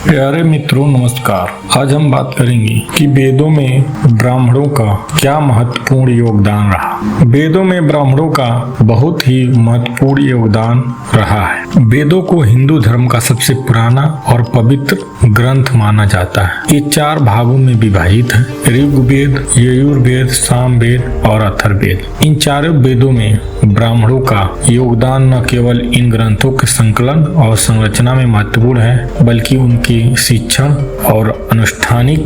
प्यारे मित्रों नमस्कार। आज हम बात करेंगे कि वेदों में ब्राह्मणों का क्या महत्वपूर्ण योगदान रहा। वेदों में ब्राह्मणों का बहुत ही महत्वपूर्ण योगदान रहा है। वेदों को हिंदू धर्म का सबसे पुराना और पवित्र ग्रंथ माना जाता है। ये 4 भागों में विभाजित है: ऋग्वेद, यजुर्वेद, सामवेद और अथर्ववेद। इन चारों वेदों में ब्राह्मणों का योगदान न केवल इन ग्रंथों के संकलन और संरचना में महत्वपूर्ण है, बल्कि उनकी शिक्षण और अनुष्ठानिक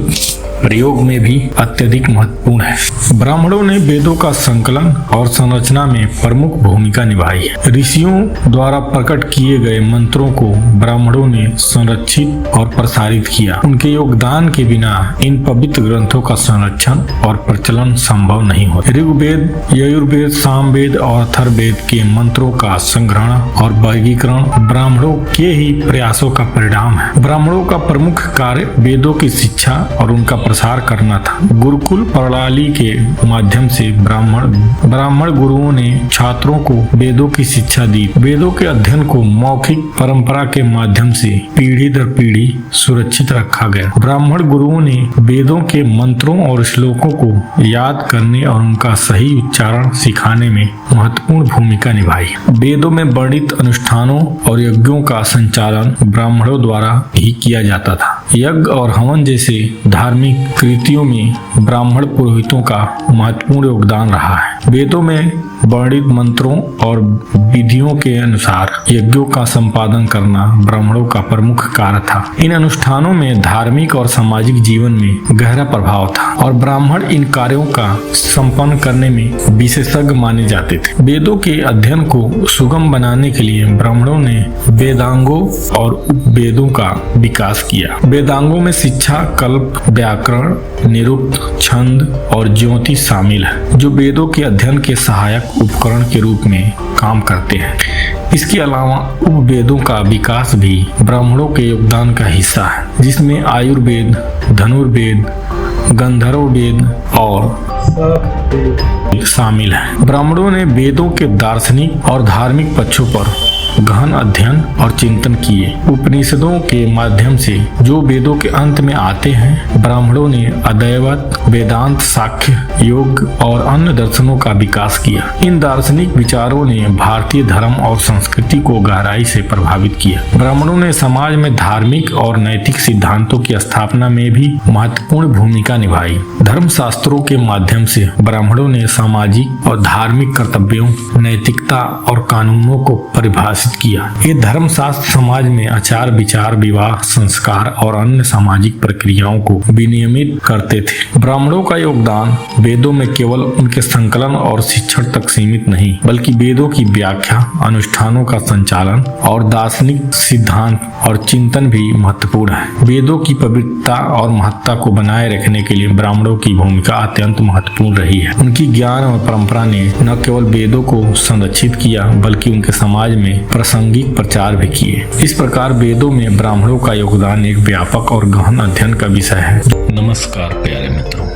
प्रयोग में भी अत्यधिक महत्वपूर्ण है। ब्राह्मणों ने वेदों का संकलन और संरचना में प्रमुख भूमिका निभाई है। ऋषियों द्वारा प्रकट किए गए मंत्रों को ब्राह्मणों ने संरक्षित और प्रसारित किया। उनके योगदान के बिना इन पवित्र ग्रंथों का संरक्षण और प्रचलन संभव नहीं होता। ऋग्वेद, यजुर्वेद, सामवेद और अथर्ववेद के मंत्रों का संग्रहण और वर्गीकरण ब्राह्मणों के ही प्रयासों का परिणाम है। ब्राह्मणों का प्रमुख कार्य वेदों की शिक्षा और उनका प्रसार करना था। गुरुकुल प्रणाली के माध्यम से ब्राह्मण गुरुओं ने छात्रों को वेदों की शिक्षा दी। वेदों के अध्ययन को मौखिक परंपरा के माध्यम से पीढ़ी दर पीढ़ी सुरक्षित रखा गया। ब्राह्मण गुरुओं ने वेदों के मंत्रों और श्लोकों को याद करने और उनका सही उच्चारण सिखाने में महत्वपूर्ण भूमिका निभाई। वेदों में वर्णित अनुष्ठानों और यज्ञों का संचालन ब्राह्मणों द्वारा ही किया जाता था। यज्ञ और हवन जैसे धार्मिक कृतियों में ब्राह्मण पुरोहितों का महत्वपूर्ण योगदान रहा है। वेदों में वर्णित मंत्रों और विधियों के अनुसार यज्ञों का संपादन करना ब्राह्मणों का प्रमुख कार्य था। इन अनुष्ठानों में धार्मिक और सामाजिक जीवन में गहरा प्रभाव था और ब्राह्मण इन कार्यों का संपन्न करने में विशेषज्ञ माने जाते थे। वेदों के अध्ययन को सुगम बनाने के लिए ब्राह्मणों ने वेदांगों और उपवेदों का विकास किया। वेदांगों में शिक्षा, कल्प, व्याकरण, निरुक्त, छंद और ज्योतिष शामिल है, जो वेदों के अध्ययन के सहायक उपकरण के रूप में काम करते हैं। इसके अलावा उपवेदों का विकास भी ब्राह्मणों के योगदान का हिस्सा है, जिसमें आयुर्वेद, धनुर्वेद, गंधर्ववेद और शामिल है। ब्राह्मणों ने वेदों के दार्शनिक और धार्मिक पक्षों पर गहन अध्ययन और चिंतन किए। उपनिषदों के माध्यम से जो वेदों के अंत में आते हैं, ब्राह्मणों ने अद्वैत, वेदांत, सांख्य, योग और अन्य दर्शनों का विकास किया। इन दार्शनिक विचारों ने भारतीय धर्म और संस्कृति को गहराई से प्रभावित किया। ब्राह्मणों ने समाज में धार्मिक और नैतिक सिद्धांतों की स्थापना में भी महत्वपूर्ण भूमिका निभाई। धर्मशास्त्रों के माध्यम से ब्राह्मणों ने सामाजिक और धार्मिक कर्तव्यों, नैतिकता और कानूनों को परिभाषित किया। ये धर्मशास्त्र समाज में आचार विचार, विवाह, संस्कार और अन्य सामाजिक प्रक्रियाओं को विनियमित करते थे। ब्राह्मणों का योगदान वेदों में केवल उनके संकलन और शिक्षण तक सीमित नहीं, बल्कि वेदों की व्याख्या, अनुष्ठानों का संचालन और दार्शनिक सिद्धांत और चिंतन भी महत्वपूर्ण है। वेदों की पवित्रता और महत्ता को बनाए रखने के लिए ब्राह्मणों की भूमिका अत्यंत महत्वपूर्ण रही है। उनकी ज्ञान और परंपरा ने न केवल वेदों को संरक्षित किया, बल्कि उनके समाज में प्रासंगिक प्रचार भी किए। इस प्रकार वेदों में ब्राह्मणों का योगदान एक व्यापक और गहन अध्ययन का विषय है। नमस्कार प्यारे मित्रों।